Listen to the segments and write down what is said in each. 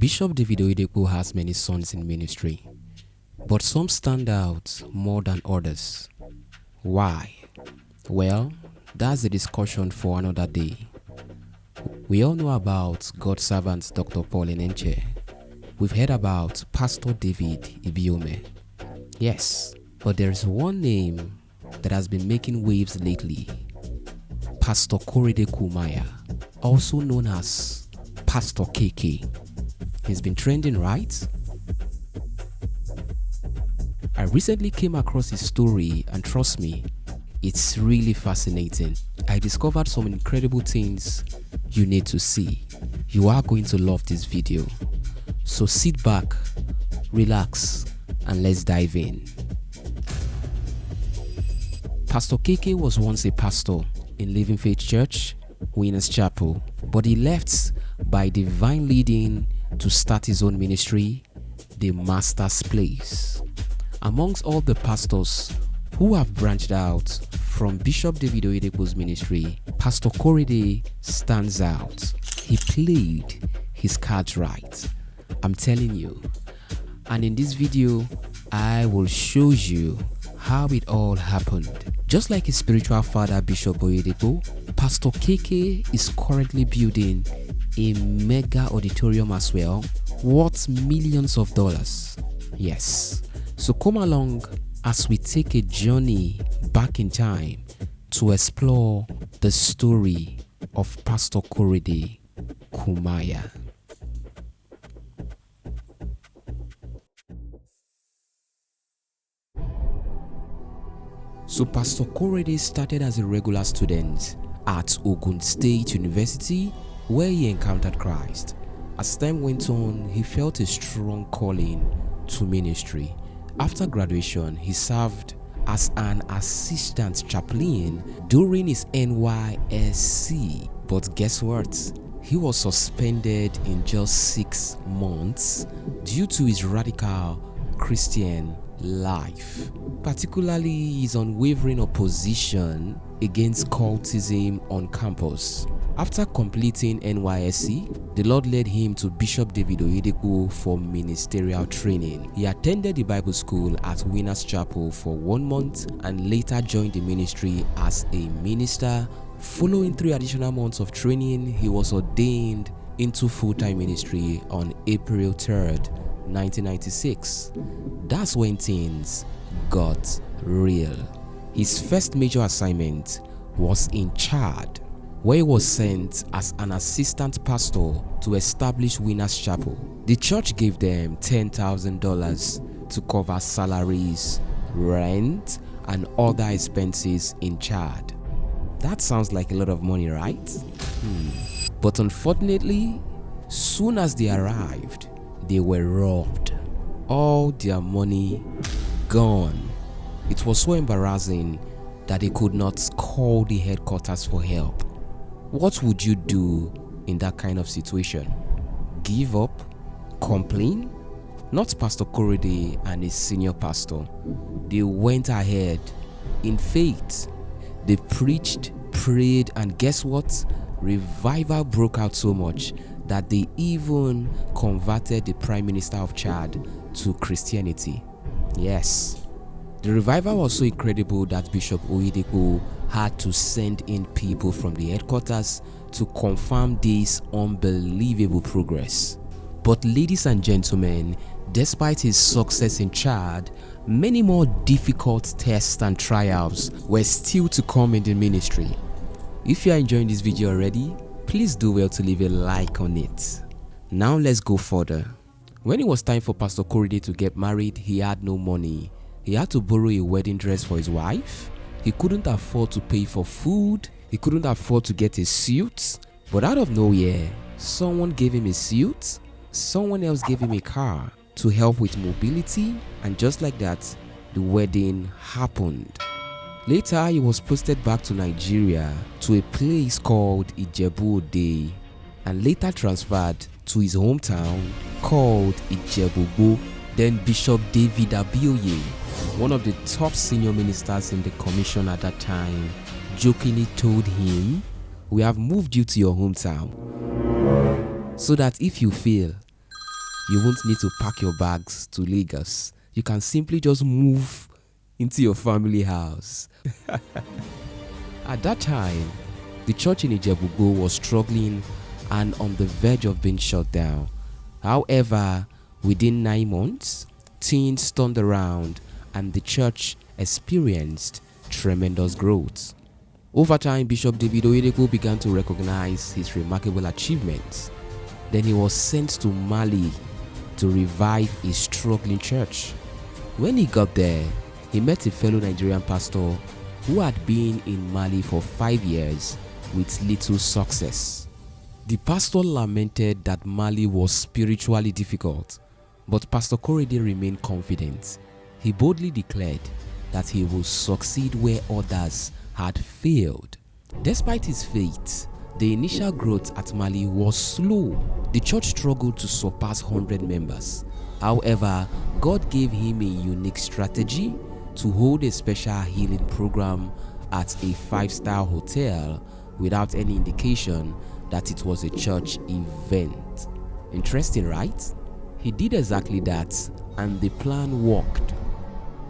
Bishop David Oyedepo has many sons in ministry, but some stand out more than others. Why? Well, that's a discussion for another day. We all know about God's servant Dr. Paul Enenche. We've heard about Pastor David Ibiome. Yes, but there's one name that has been making waves lately. Pst Korede Komaiya, also known as Pastor KK. He's been trending, right? I recently came across his story, and trust me, it's really fascinating. I discovered some incredible things you need to see. You are going to love this video. So sit back, relax, and let's dive in. Pastor KK was once a pastor in Living Faith Church, Winners Chapel, but he left by divine leading to start his own ministry, the Master's Place. Amongst all the pastors who have branched out from Bishop David Oyedepo's ministry, Pst Korede stands out. He played his cards right, I'm telling you. And in this video, I will show you how it all happened. Just like his spiritual father, Bishop Oyedepo, Pastor KK is currently building a mega auditorium as well, worth millions of dollars. Yes, so come along as we take a journey back in time to explore the story of Pst Korede Komaiya. So Pst Korede started as a regular student at Ogun State University, where he encountered Christ. As time went on, he felt a strong calling to ministry. After graduation, he served as an assistant chaplain during his NYSC. But guess what? He was suspended in just 6 months due to his radical Christian life, particularly his unwavering opposition against cultism on campus. After completing NYSC, the Lord led him to Bishop David Oyedepo for ministerial training. He attended the Bible school at Winners Chapel for 1 month and later joined the ministry as a minister. Following 3 additional months of training, he was ordained into full-time ministry on April 3rd, 1996. That's when things got real. His first major assignment was in Chad, where he was sent as an assistant pastor to establish Winners Chapel. The church gave them $10,000 to cover salaries, rent, and other expenses in Chad. That sounds like a lot of money, right? But unfortunately, soon as they arrived, they were robbed. All their money gone. It was so embarrassing that they could not call the headquarters for help. What would you do in that kind of situation? Give up? Complain? Not Pst Korede and his senior pastor. They went ahead in faith. They preached, prayed, and guess what? Revival broke out so much that they even converted the Prime Minister of Chad to Christianity. Yes. The revival was so incredible that Bishop Oyedepo had to send in people from the headquarters to confirm this unbelievable progress. But ladies and gentlemen, despite his success in Chad, many more difficult tests and trials were still to come in the ministry. If you are enjoying this video already, please do well to leave a like on it. Now let's go further. When it was time for Pst Korede to get married, he had no money. He had to borrow a wedding dress for his wife. He couldn't afford to pay for food. He couldn't afford to get a suit. But out of nowhere, someone gave him a suit. Someone else gave him a car to help with mobility. And just like that, the wedding happened. Later, he was posted back to Nigeria to a place called Ijebu-Ode and later transferred to his hometown called Ijebu-Gbo. Then Bishop David Oyedepo, one of the top senior ministers in the commission at that time, jokingly told him, "We have moved you to your hometown so that if you fail, You won't need to pack your bags to Lagos. You can simply just move into your family house. At that time, the church in Ijebu was struggling and on the verge of being shut down. However, within 9 months, things turned around and the church experienced tremendous growth. Over time, Bishop David Oyedepo began to recognize his remarkable achievements. Then he was sent to Mali to revive a struggling church. When he got there, he met a fellow Nigerian pastor who had been in Mali for 5 years with little success. The pastor lamented that Mali was spiritually difficult, but Pastor Korede remained confident. He boldly declared that he would succeed where others had failed. Despite his faith, the initial growth at Mali was slow. The church struggled to surpass 100 members. However, God gave him a unique strategy to hold a special healing program at a 5-star hotel without any indication that it was a church event. Interesting, right? He did exactly that, and the plan worked.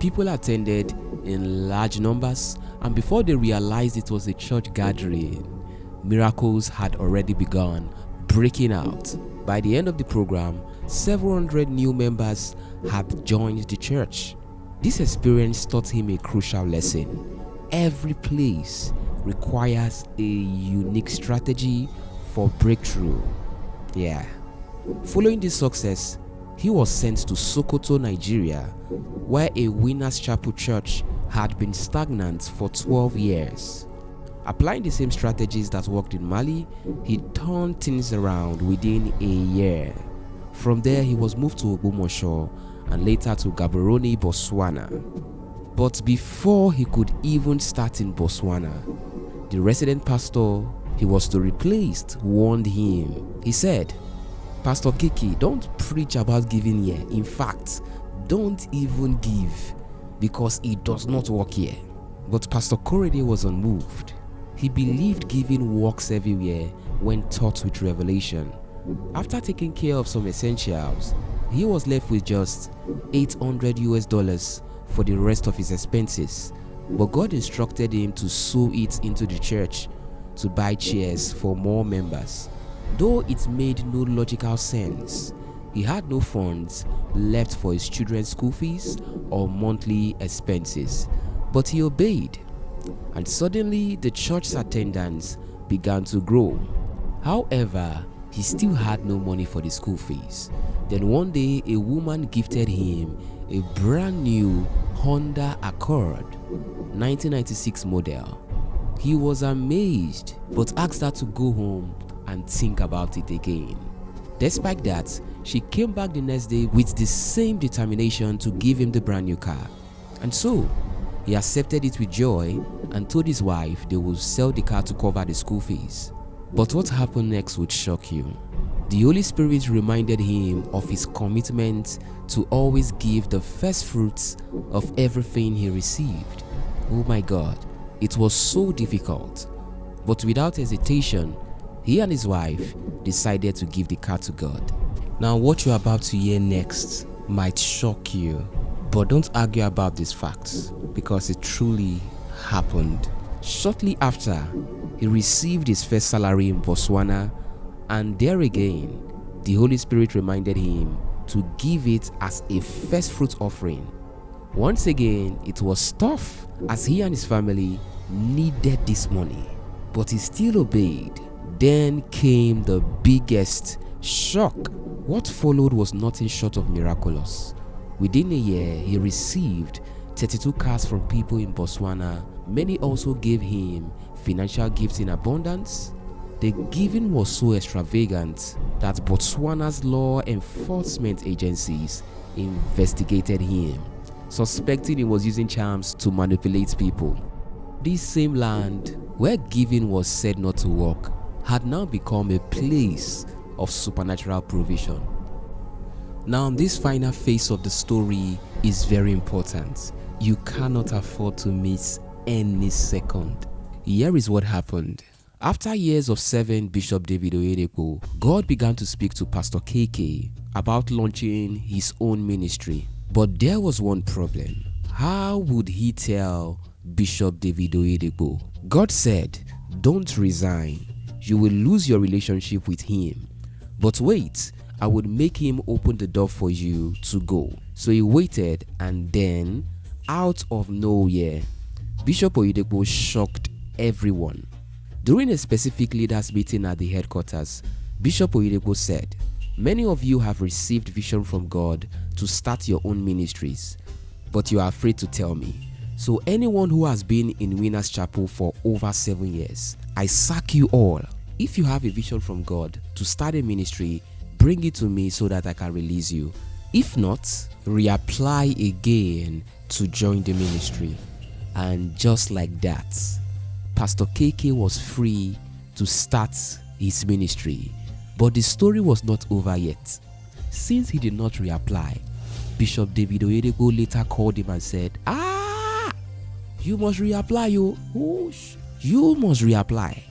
People attended in large numbers, and before they realized it was a church gathering, miracles had already begun breaking out. By the end of the program, several hundred new members had joined the church. This experience taught him a crucial lesson. Every place requires a unique strategy for breakthrough. Following this success, he was sent to Sokoto, Nigeria, where a Winners Chapel church had been stagnant for 12 years. Applying the same strategies that worked in Mali, he turned things around within a year. From there, he was moved to Ogbomoso and later to Gaborone, Botswana. But before he could even start in Botswana, the resident pastor he was to replace warned him. He said, "Pastor Kiki, don't preach about giving here. In fact, don't even give, because it does not work here." But Pastor Korede was unmoved. He believed giving works everywhere when taught with revelation. After taking care of some essentials, he was left with just $800 for the rest of his expenses. But God instructed him to sow it into the church to buy chairs for more members. Though it made no logical sense, he had no funds left for his children's school fees or monthly expenses. But he obeyed, and suddenly the church's attendance began to grow. However, he still had no money for the school fees. Then one day, a woman gifted him a brand new Honda Accord 1996 model. He was amazed, but asked her to go home and think about it again. Despite that, she came back the next day with the same determination to give him the brand new car. And so, he accepted it with joy and told his wife they would sell the car to cover the school fees. But what happened next would shock you. The Holy Spirit reminded him of his commitment to always give the first fruits of everything he received. Oh my God, it was so difficult. But without hesitation, he and his wife decided to give the car to God. Now, what you're about to hear next might shock you, but don't argue about these facts because it truly happened. Shortly after, he received his first salary in Botswana, and there again, the Holy Spirit reminded him to give it as a first fruit offering. Once again, it was tough as he and his family needed this money, but he still obeyed. Then came the biggest shock. What followed was nothing short of miraculous. Within a year, he received 32 cars from people in Botswana. Many also gave him financial gifts in abundance. The giving was so extravagant that Botswana's law enforcement agencies investigated him, suspecting he was using charms to manipulate people. This same land, where giving was said not to work, had now become a place of supernatural provision. Now, this final phase of the story is very important. You cannot afford to miss any second. Here is what happened. After years of serving Bishop David Oyedepo, God began to speak to Pastor KK about launching his own ministry. But there was one problem. How would he tell Bishop David Oyedepo? God said, don't resign. You will lose your relationship with him. But wait, I would make him open the door for you to go. So he waited, and then, out of nowhere, Bishop Oyedepo shocked everyone. During a specific leaders meeting at the headquarters, Bishop Oyedepo said, many of you have received vision from God to start your own ministries, but you are afraid to tell me. So anyone who has been in Winners Chapel for over 7 years, I sack you all. If you have a vision from God to start a ministry, bring it to me so that I can release you. If not, reapply again to join the ministry. And just like that, Pastor KK was free to start his ministry. But the story was not over yet. Since he did not reapply, Bishop David Oyedepo later called him and said, you must reapply, you must reapply.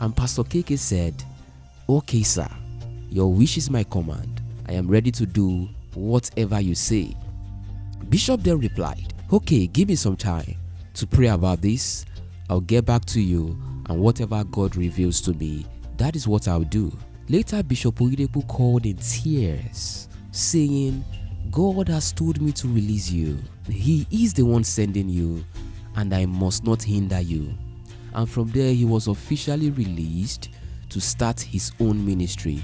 And Pastor KK said, okay sir, your wish is my command. I am ready to do whatever you say. Bishop then replied, okay, give me some time to pray about this. I'll get back to you, and whatever God reveals to me, that is what I'll do. Later, Bishop Oyedepo called in tears, saying, God has told me to release you. He is the one sending you, and I must not hinder you. And from there, he was officially released to start his own ministry.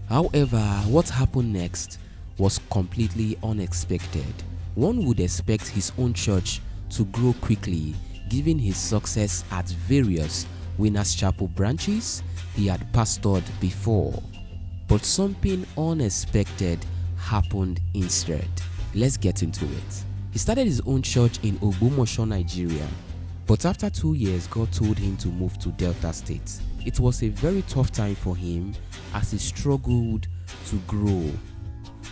However, what happened next was completely unexpected. One would expect his own church to grow quickly, given his success at various Winners Chapel branches he had pastored before. But something unexpected happened instead. Let's get into it. He started his own church in Ogbomoso, Nigeria. But after 2 years, God told him to move to Delta State. It was a very tough time for him as he struggled to grow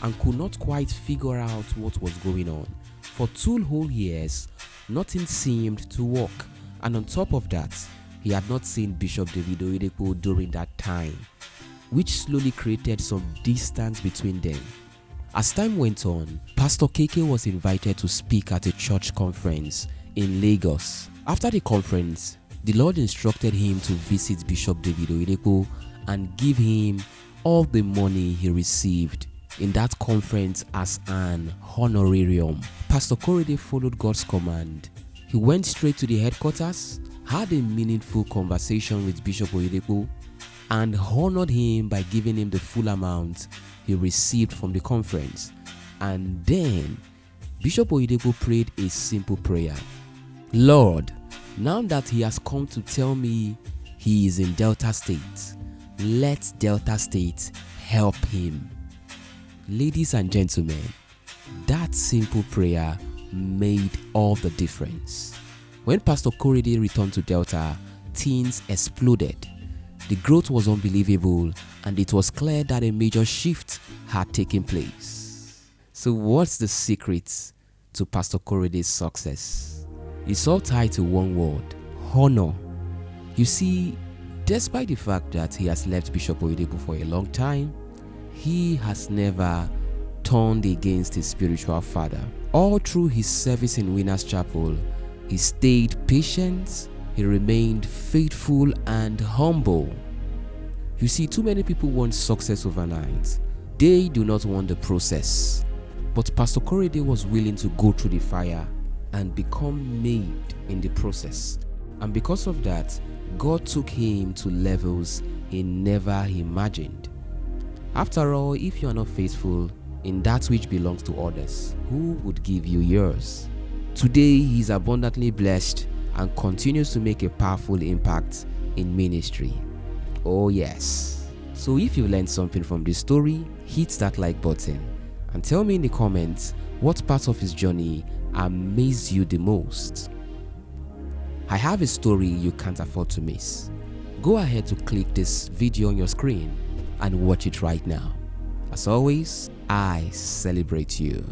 and could not quite figure out what was going on. For 2 whole years, nothing seemed to work. And on top of that, he had not seen Bishop David Oyedepo during that time, which slowly created some distance between them. As time went on, Pastor KK was invited to speak at a church conference in Lagos. After the conference, the Lord instructed him to visit Bishop David Oyedepo and give him all the money he received in that conference as an honorarium. Pst Korede followed God's command. He went straight to the headquarters, had a meaningful conversation with Bishop Oyedepo, and honored him by giving him the full amount he received from the conference. And then Bishop Oyedepo prayed a simple prayer. Lord, now that he has come to tell me he is in Delta State, let Delta State help him. Ladies and gentlemen, that simple prayer made all the difference. When Pst Korede returned to Delta, things exploded. The growth was unbelievable, and it was clear that a major shift had taken place. So what's the secret to Pst Korede's success? It's all tied to one word: honor. You see, despite the fact that he has left Bishop Oyedepo for a long time, he has never turned against his spiritual father. All through his service in Winners Chapel, he stayed patient, he remained faithful and humble. You see, too many people want success overnight. They do not want the process. But Pst Korede was willing to go through the fire and become made in the process. And because of that, God took him to levels he never imagined. After all, if you are not faithful in that which belongs to others, who would give you yours? Today, he is abundantly blessed and continues to make a powerful impact in ministry. Oh yes. So if you learned something from this story, hit that like button and tell me in the comments what part of his journey amazed you the most. I have a story you can't afford to miss. Go ahead to click this video on your screen and watch it right now. As always, I celebrate you.